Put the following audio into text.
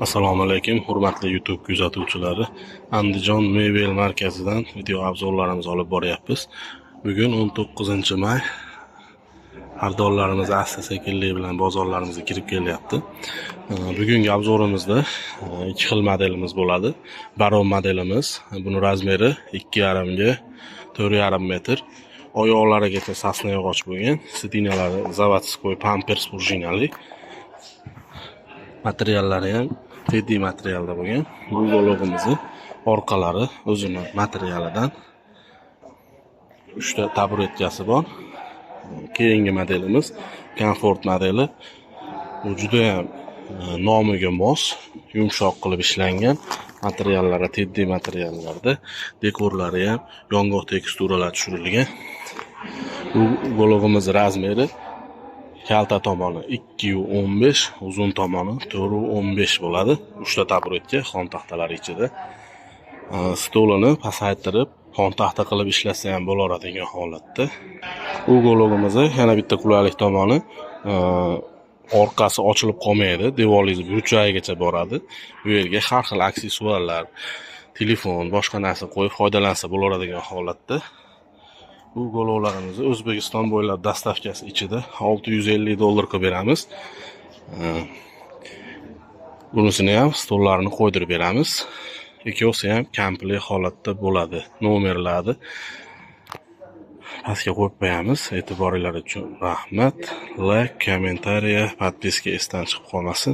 Assalomu alaykum, hurmatli YouTube kuzatuvchilari. Andijon mebel markazidan video obzorlarimizni olib boryapmiz. Bugun 19-may. Arzonlarimiz asta-sekinlik bilan bozorlarimizga kirib kelyapti. Bugungi obzorimizda ikki xil modelimiz bo'ladi. Baron modelimiz. Buni razmeri 2,5 ga 4,5 metr. Oyoqlarigacha sasna yog'och bo'lgan. Sidinalari zavodskoy pampers prujinali. Materiallari ham teddy materialda bo'lgan. Bu golog'imizni orqalari o'zini materialidan 3 ta taburetkasi bor. Keyingi modelimiz Comfort modeli. Bu juda ham nomiga mos, yumshoq qilib ishlangan. Materiallari teddy materiallarda, dekorlari ham yong'oq teksturalar tushirilgan. Bu golog'imiz razmeri kalta tomoni 2,15, uzun tomoni 4,15 bo'ladi. 3 ta taburetka xon taxtalari ichida. Stolini pasaytirib, xon taxta qilib ishlatsa ham bo'laveradigan holatda. Bu golog'imizni yana bitta qulaylik tomoni, orqasi ochilib qolmaydi, devoringiz burchagigacha boradi. Bu yerga har xil aksessuarlar, telefon, boshqa narsa qo'yib foydalansa bo'laveradigan holatda. Bu golog'larimizni O'zbekiston bo'ylab dastavkasi ichida $650 qilib beramiz. Bunisini ham stollarini qo'ydirib beramiz. Ikkosi ham komplet holatda bo'ladi. Nomerlari pastga qo'yib qo'yamiz. E'tiboringiz uchun rahmat. Like, kommentariya, podpiska esdan chiqib qolmasin.